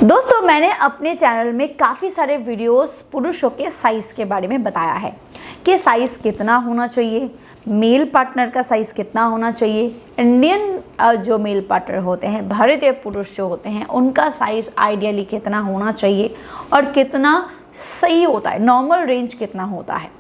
दोस्तों, मैंने अपने चैनल में काफ़ी सारे वीडियोस पुरुषों के साइज़ के बारे में बताया है कि साइज़ कितना होना चाहिए, मेल पार्टनर का साइज़ कितना होना चाहिए, इंडियन जो मेल पार्टनर होते हैं, भारतीय पुरुष जो होते हैं, उनका साइज़ आइडियली कितना होना चाहिए और कितना सही होता है, नॉर्मल रेंज कितना होता है।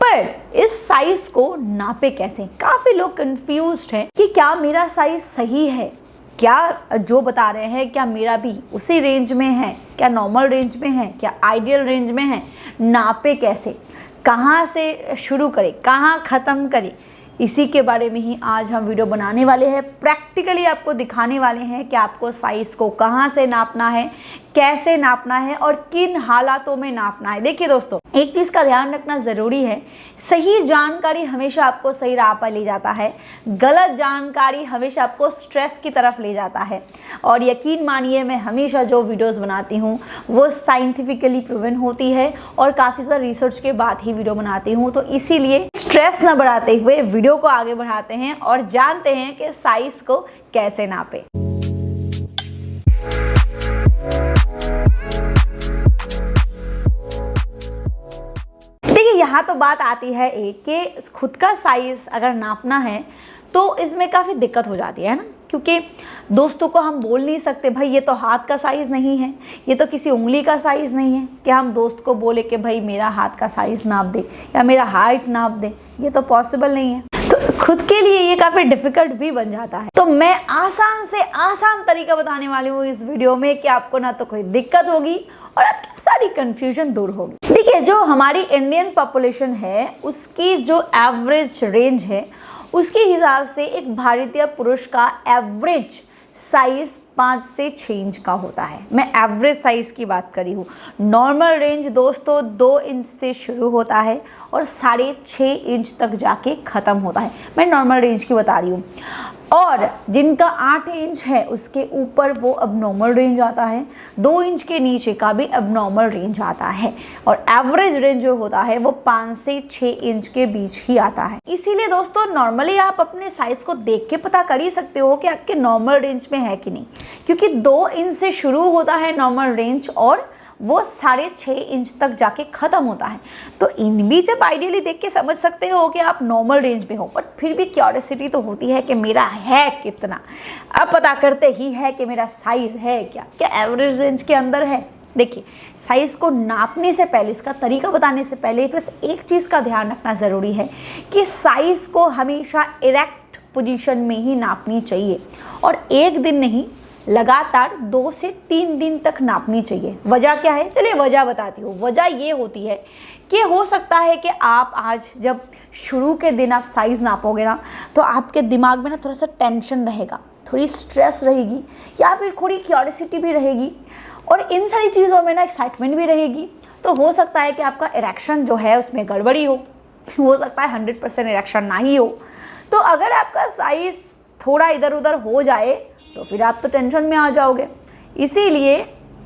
पर इस साइज़ को नापे कैसे? काफ़ी लोग कंफ्यूज्ड हैं कि क्या मेरा साइज़ सही है, क्या जो बता रहे हैं क्या मेरा भी उसी रेंज में है, क्या नॉर्मल रेंज में है, क्या आइडियल रेंज में है, नापे कैसे, कहाँ से शुरू करें, कहाँ ख़त्म करें, इसी के बारे में ही आज हम वीडियो बनाने वाले हैं। प्रैक्टिकली आपको दिखाने वाले हैं कि आपको साइज़ को कहाँ से नापना है, कैसे नापना है और किन हालातों में नापना है। देखिए दोस्तों, एक चीज़ का ध्यान रखना ज़रूरी है, सही जानकारी हमेशा आपको सही राह पर ले जाता है, गलत जानकारी हमेशा आपको स्ट्रेस की तरफ ले जाता है। और यकीन मानिए, मैं हमेशा जो वीडियोस बनाती हूँ वो साइंटिफिकली प्रूवन होती है और काफ़ी ज़्यादा रिसर्च के बाद ही वीडियो बनाती हूँ। तो इसीलिए स्ट्रेस न बढ़ाते हुए वीडियो को आगे बढ़ाते हैं और जानते हैं कि साइज़ को कैसे नापें। यहाँ तो बात आती है एक कि खुद का साइज़ अगर नापना है तो इसमें काफ़ी दिक्कत हो जाती है ना, क्योंकि दोस्तों को हम बोल नहीं सकते भाई ये तो हाथ का साइज़ नहीं है, ये तो किसी उंगली का साइज़ नहीं है, कि हम दोस्त को बोले कि भाई मेरा हाथ का साइज़ नाप दे या मेरा हाइट नाप दे, ये तो पॉसिबल नहीं है। तो खुद के लिए ये काफ़ी डिफ़िकल्ट भी बन जाता है। तो मैं आसान से आसान तरीका बताने वाली हूँ इस वीडियो में कि आपको ना तो कोई दिक्कत होगी और आपकी सारी कंफ्यूजन दूर होगी। देखिए, जो हमारी इंडियन पॉपुलेशन है उसकी जो एवरेज रेंज है उसके हिसाब से एक भारतीय पुरुष का एवरेज साइज 5 से 6 इंच का होता है। मैं एवरेज साइज़ की बात करी हूँ। नॉर्मल रेंज दोस्तों 2 इंच से शुरू होता है और 6.5 इंच तक जाके ख़त्म होता है। मैं नॉर्मल रेंज की बता रही हूँ। और जिनका 8 इंच है उसके ऊपर वो अबनॉर्मल रेंज आता है, 2 इंच के नीचे का भी अबनॉर्मल रेंज आता है और एवरेज रेंज जो होता है वो 5 से 6 इंच के बीच ही आता है। इसीलिए दोस्तों, नॉर्मली आप अपने साइज़ को देख के पता कर ही सकते हो कि आपके नॉर्मल रेंज में है कि नहीं, क्योंकि 2 इंच से शुरू होता है नॉर्मल रेंज और वो 6.5 इंच तक जाके ख़त्म होता है। तो इन भी जब आइडियली देख के समझ सकते हो कि आप नॉर्मल रेंज में हो, बट फिर भी क्यूरियोसिटी तो होती है कि मेरा है कितना। अब पता करते ही है कि मेरा साइज़ है क्या एवरेज रेंज के अंदर है। देखिए, साइज़ को नापने से पहले, इसका तरीका बताने से पहले बस एक चीज़ का ध्यान रखना ज़रूरी है कि साइज़ को हमेशा इरेक्ट पोजीशन में ही नापनी चाहिए और एक दिन नहीं, लगातार 2 से 3 दिन तक नापनी चाहिए। वजह क्या है? चलिए वजह बताती हूँ। वजह ये होती है कि हो सकता है कि आप आज जब शुरू के दिन आप साइज़ नापोगे ना तो आपके दिमाग में ना थोड़ा सा टेंशन रहेगा, थोड़ी स्ट्रेस रहेगी या फिर थोड़ी क्यूरियोसिटी भी रहेगी और इन सारी चीज़ों में ना एक्साइटमेंट भी रहेगी। तो हो सकता है कि आपका इरेक्शन जो है उसमें गड़बड़ी हो सकता है 100% इरेक्शन ना ही हो। तो अगर आपका साइज़ थोड़ा इधर उधर हो जाए तो फिर आप तो टेंशन में आ जाओगे। इसीलिए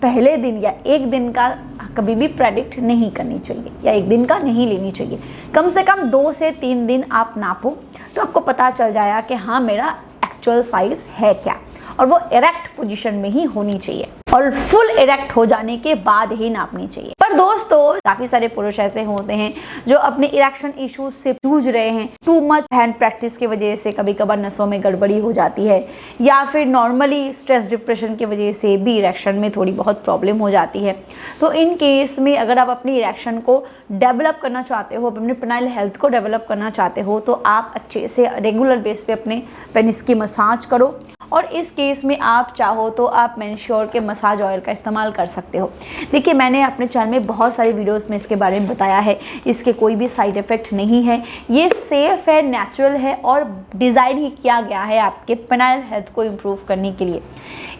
पहले दिन या एक दिन का कभी भी प्रेडिक्ट नहीं करनी चाहिए या एक दिन का नहीं लेनी चाहिए। कम से कम 2 से 3 दिन आप नापो तो आपको पता चल जाएगा कि हाँ मेरा एक्चुअल साइज़ है क्या, और वो इरेक्ट पोजीशन में ही होनी चाहिए और फुल इरेक्ट हो जाने के बाद ही नापनी चाहिए। पर दोस्तों, काफ़ी सारे पुरुष ऐसे होते हैं जो अपने इरेक्शन इश्यूज से जूझ रहे हैं। टू मच हैंड प्रैक्टिस की वजह से कभी कभार नसों में गड़बड़ी हो जाती है या फिर नॉर्मली स्ट्रेस डिप्रेशन की वजह से भी इरेक्शन में थोड़ी बहुत प्रॉब्लम हो जाती है। तो इन केस में अगर आप अपनी इरेक्शन को डेवलप करना चाहते हो, अपने पेनाइल हेल्थ को डेवलप करना चाहते हो, तो आप अच्छे से रेगुलर बेस पे अपने पेनिस की मसाज करो। और इस केस में आप चाहो तो आप मेन्श्योर के मसाज ऑयल का इस्तेमाल कर सकते हो। देखिए, मैंने अपने चैनल में बहुत सारी वीडियोस में इसके बारे में बताया है। इसके कोई भी साइड इफ़ेक्ट नहीं है, ये सेफ़ है, नेचुरल है और डिज़ाइन ही किया गया है आपके पेनाइल हेल्थ को इम्प्रूव करने के लिए।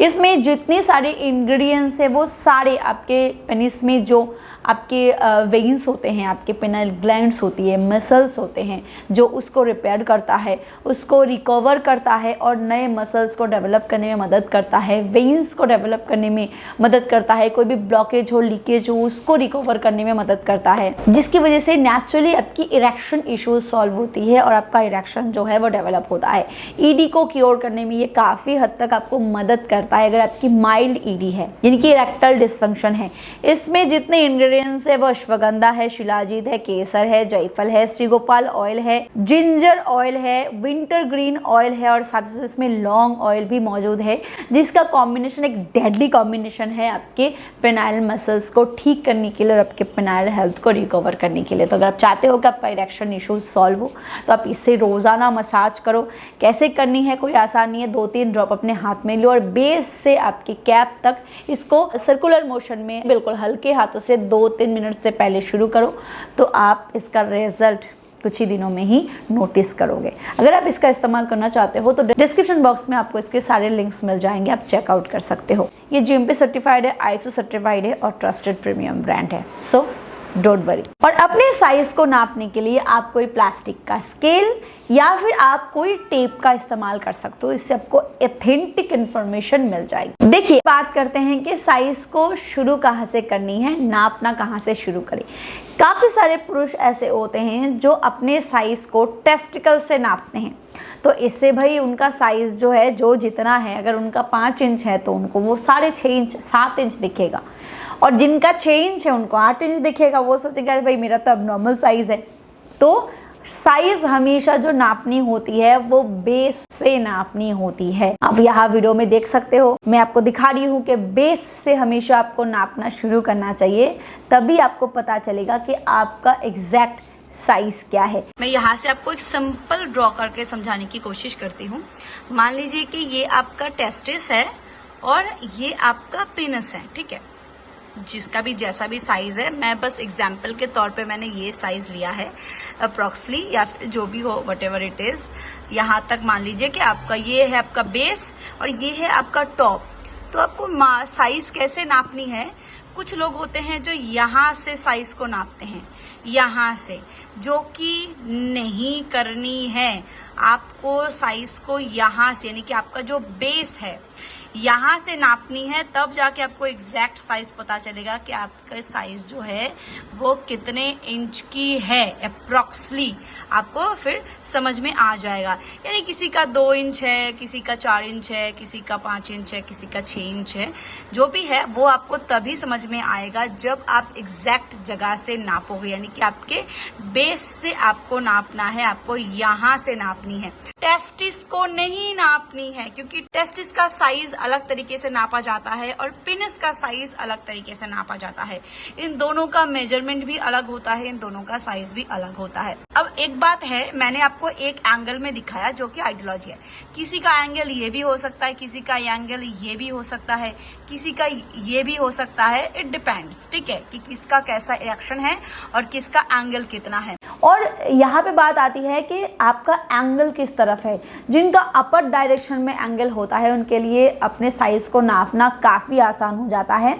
इसमें जितने सारे इंग्रेडिएंट्स हैं वो सारे आपके पेनिस में जो आपके वेन्स होते हैं, आपके पिनाइल ग्लैंड्स होती है, मसल्स होते हैं जो उसको रिपेयर करता है, उसको रिकवर करता है और नए मसल्स को डेवलप करने में मदद करता है, वेन्स को डेवलप करने में मदद करता है, कोई भी ब्लॉकेज हो, लीकेज हो, उसको रिकवर करने में मदद करता है, जिसकी वजह से नेचुरली आपकी इरेक्शन इश्यूज सॉल्व होती है और आपका इरेक्शन जो है वो डेवलप होता है। ईडी को क्योर करने में ये काफ़ी हद तक आपको मदद करता है अगर आपकी माइल्ड ईडी है, यानी कि इरेक्टल डिसफंक्शन है। इसमें जितने इंग्रेडिएंट्स है वो अश्वगंधा है, शिलाजीत है, केसर है, जायफल है, श्रीगोपाल ऑयल है, जिंजर ऑयल है, विंटर ग्रीन ऑयल है और साथ ही साथ इसमें लौंग ऑयल भी मौजूद है, जिसका कॉम्बिनेशन एक डेडली कॉम्बिनेशन है आपके पेनाइल मसल्स को ठीक करने के लिए और आपके पेनाइल हेल्थ को रिकवर करने के लिए। तो अगर आप चाहते हो कि आपका इरेक्शन इशू सॉल्व हो तो आप इससे रोज़ाना मसाज करो। कैसे करनी है कोई आसान नहीं है, 2-3 ड्रॉप अपने हाथ में लो और बेस से आपकी कैप तक इसको सर्कुलर मोशन में बिल्कुल हल्के हाथों से 2-3 मिनट से पहले शुरू करो, तो आप इसका रिजल्ट कुछ ही दिनों में ही नोटिस करोगे। अगर आप इसका इस्तेमाल करना चाहते हो तो डिस्क्रिप्शन बॉक्स में आपको इसके सारे लिंक्स मिल जाएंगे, आप चेकआउट कर सकते हो। ये GMP सर्टिफाइड है, ISO सर्टिफाइड है और ट्रस्टेड प्रीमियम ब्रांड है, सो डोंट वरी। और अपने साइज को नापने के लिए आप कोई प्लास्टिक का स्केल या फिर आप कोई टेप का इस्तेमाल कर सकते हो, इससे आपको ऑथेंटिक इंफॉर्मेशन मिल जाएगी। देखिए, बात करते हैं कि साइज को शुरू कहाँ से करनी है, नापना कहाँ से शुरू करें। काफ़ी सारे पुरुष ऐसे होते हैं जो अपने साइज को टेस्टिकल से नापते हैं, तो इससे भाई उनका साइज़ जो है जो जितना है, अगर उनका 5 इंच है तो उनको वो 6.5 इंच 7 इंच दिखेगा, और जिनका 6 इंच है उनको 8 इंच दिखेगा। वो सोचेगा अरे भाई मेरा तो अब नॉर्मल साइज़ है। तो साइज़ हमेशा जो नापनी होती है वो बेस से नापनी होती है। आप यहाँ वीडियो में देख सकते हो, मैं आपको दिखा रही हूँ कि बेस से हमेशा आपको नापना शुरू करना चाहिए, तभी आपको पता चलेगा कि आपका एग्जैक्ट साइज क्या है। मैं यहाँ से आपको एक सिंपल ड्रॉ करके समझाने की कोशिश करती हूँ। मान लीजिए कि ये आपका टेस्टिस है और ये आपका पेनिस है, ठीक है। जिसका भी जैसा भी साइज है, मैं बस एग्जाम्पल के तौर पे मैंने ये साइज लिया है अप्रोक्सली, या फिर जो भी हो व्हाटएवर इट इज। यहाँ तक मान लीजिए कि आपका ये है आपका बेस और ये है आपका टॉप। तो आपको साइज कैसे नापनी है, कुछ लोग होते हैं जो यहाँ से साइज को नापते हैं, यहाँ से, जो कि नहीं करनी है। आपको साइज को यहाँ से, यानी कि आपका जो बेस है यहाँ से नापनी है, तब जाके आपको एग्जैक्ट साइज पता चलेगा कि आपका साइज जो है वो कितने इंच की है अप्रोक्सली, आपको फिर समझ में आ जाएगा। यानी किसी का 2 इंच है, किसी का 4 इंच है, किसी का 5 इंच है, किसी का 6 इंच है, जो भी है वो आपको तभी समझ में आएगा जब आप एग्जैक्ट जगह से नापोगे। यानी कि आपके बेस से आपको नापना है, आपको यहाँ से नापनी है। टेस्टिस को नहीं नापनी है, क्योंकि टेस्टिस का साइज अलग तरीके से नापा जाता है और पेनिस का साइज अलग तरीके से नापा जाता है। इन दोनों का मेजरमेंट भी अलग होता है, इन दोनों का साइज भी अलग होता है। अब एक बात है, मैंने आपको एक एंगल में दिखाया जो कि आइडियोलॉजी है। किसी का एंगल ये भी हो सकता है, किसी का एंगल ये भी हो सकता है, किसी का ये भी हो सकता है। इट डिपेंड्स, ठीक है, कि किसका कैसा रिएक्शन है और किसका एंगल कितना है। और यहाँ पे बात आती है कि आपका एंगल किस तरफ है। जिनका अपर डायरेक्शन में एंगल होता है उनके लिए अपने साइज को नापना काफ़ी आसान हो जाता है।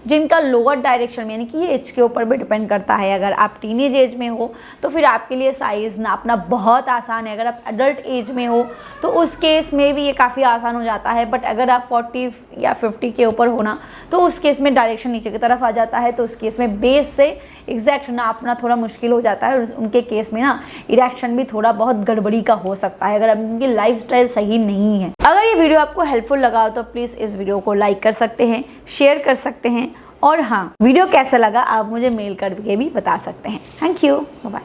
जिनका लोअर डायरेक्शन में, यानी कि ये एज के ऊपर भी डिपेंड करता है, अगर आप टीनेज एज में हो तो फिर आपके लिए साइज़ नापना बहुत आसान है। अगर आप एडल्ट एज में हो तो उस केस में भी ये काफ़ी आसान हो जाता है। बट अगर आप 40 या 50 के ऊपर होना तो उस केस में डायरेक्शन नीचे की तरफ आ जाता है, तो उस केस में बेस से एग्जैक्ट नापना थोड़ा मुश्किल हो जाता है। और उनके केस में ना इरेक्शन भी थोड़ा बहुत गड़बड़ी का हो सकता है, अगर उनकी लाइफस्टाइल सही नहीं है। अगर ये वीडियो आपको हेल्पफुल लगा तो प्लीज़ इस वीडियो को लाइक कर सकते हैं, शेयर कर सकते हैं, और हाँ, वीडियो कैसा लगा आप मुझे मेल करके भी बता सकते हैं। Thank you, bye bye.